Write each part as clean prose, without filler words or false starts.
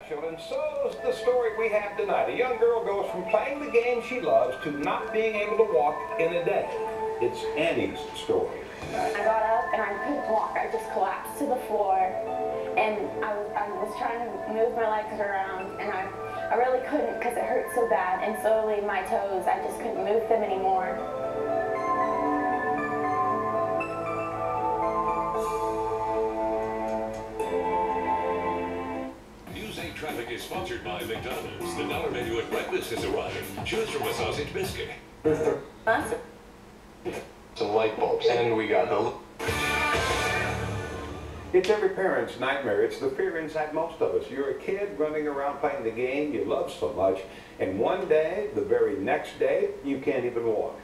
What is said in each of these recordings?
special, and so's the story we have tonight. A young girl goes from playing the game she loves to not being able to walk in a day. It's Annie's story. I got up and I couldn't walk. I just collapsed to the floor, and I was trying to move my legs around, and I really couldn't because it hurt so bad. And slowly my toes, I just couldn't move them anymore. Traffic is sponsored by McDonald's. The dollar menu at breakfast has arrived. Choose from a sausage biscuit. Some light bulbs, and we got the... It's every parent's nightmare. It's the fear inside most of us. You're a kid running around playing the game you love so much, and one day, the very next day, you can't even walk.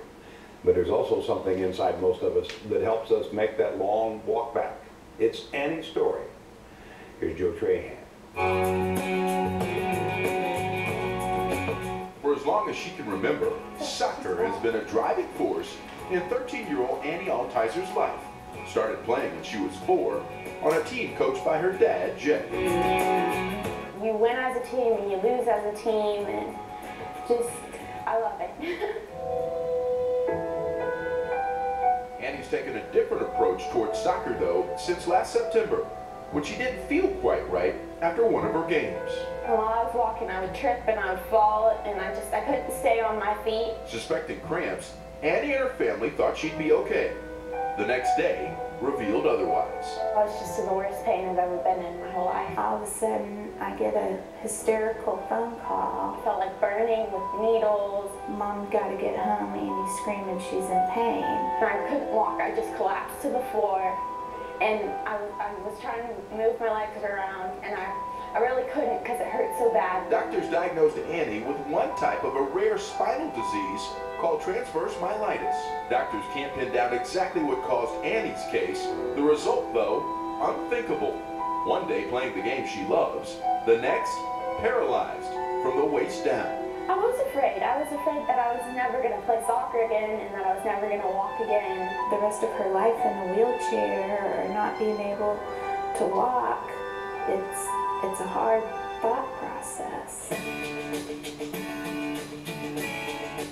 But there's also something inside most of us that helps us make that long walk back. It's Annie's story. Here's Joe Trahan. For as long as she can remember, soccer has been a driving force in 13-year-old Annie Altizer's life. Started playing when she was 4 on a team coached by her dad, Jay. You win as a team and you lose as a team, and just, I love it. Annie's taken a different approach towards soccer, though, since last September, when she didn't feel quite right after one of her games. While I was walking, I would trip and I would fall, and I couldn't stay on my feet. Suspecting cramps, Annie and her family thought she'd be okay. The next day revealed otherwise. I was just in the worst pain I've ever been in my whole life. All of a sudden, I get a hysterical phone call. I felt like burning with needles. Mom got to get home. Annie's screaming she's in pain. And I couldn't walk. I just collapsed to the floor. And I was trying to move my legs around, and I really couldn't because it hurt so bad. Doctors diagnosed Annie with one type of a rare spinal disease called transverse myelitis. Doctors can't pin down exactly what caused Annie's case. The result, though, unthinkable. One day playing the game she loves, the next, paralyzed from the waist down. I was afraid. I was afraid that I was never going to play soccer again and that I was never going to walk again. The rest of her life in a wheelchair or not being able to walk, it's a hard thought process.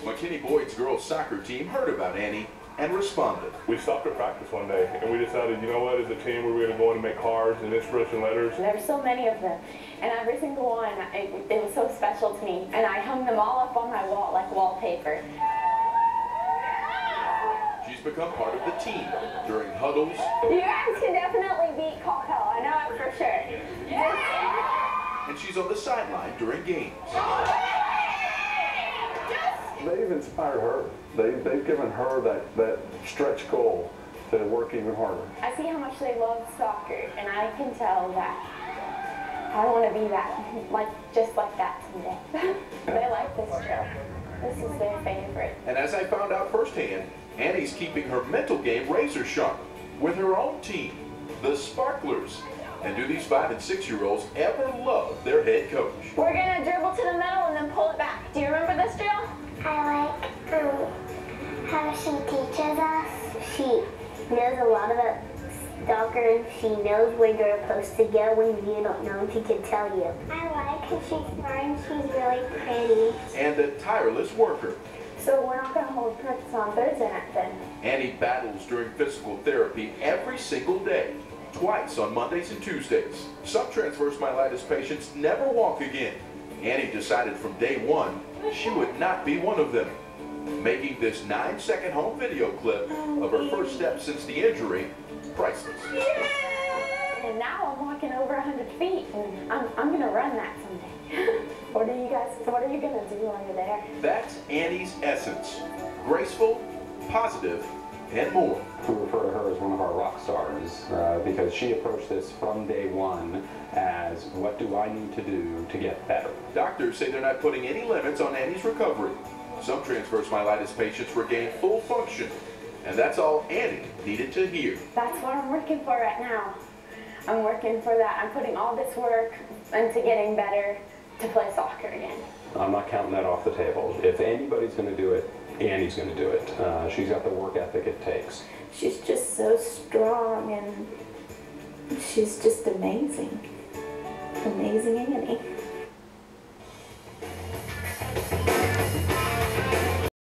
McKinney Boyd's girls soccer team heard about Annie and responded. We stopped at practice one day and we decided, you know what, as a team we're going to go in and make cards and inspiration letters. There were so many of them, and every single one, it was so special to me, and I hung them all up on my wall like wallpaper. She's become part of the team during huddles. You guys can definitely beat Coppell, I know it for sure. Yeah. And she's on the sideline during games. They've inspired her. They've given her that stretch goal to work even harder. I see how much they love soccer, and I can tell that I want to be that, just like that someday. They like this show. This is their favorite. And as I found out firsthand, Annie's keeping her mental game razor sharp with her own team, the Sparklers. And do these 5- and 6-year-olds ever love their head coach? We're going to dribble to the middle and then pull it back. Do you remember this drill? I like how she teaches us. She knows a lot about soccer. She knows where you're supposed to go when you don't know. She can tell you. I like how she's smart and she's really pretty. And a tireless worker. So we're not going to hold practice on Thursday night then? Annie battles during physical therapy every single day, twice on Mondays and Tuesdays. Some transverse myelitis patients never walk again. Annie decided from day one she would not be one of them, making this 9-second home video clip of her first step since the injury priceless. And now I'm walking over 100 feet, and I'm going to run that someday. What are you going to do while you're there? That's Annie's essence. Graceful, positive, and more. We refer to her as one of our rock stars because she approached this from day one as, what do I need to do to get better? Doctors say they're not putting any limits on Annie's recovery. Some transverse myelitis patients regain full function, and that's all Annie needed to hear. That's what I'm working for right now. I'm working for that. I'm putting all this work into getting better to play soccer again. I'm not counting that off the table. If anybody's going to do it, Annie's going to do it. She's got the work ethic it takes. She's just so strong, and she's just amazing. Amazing Annie.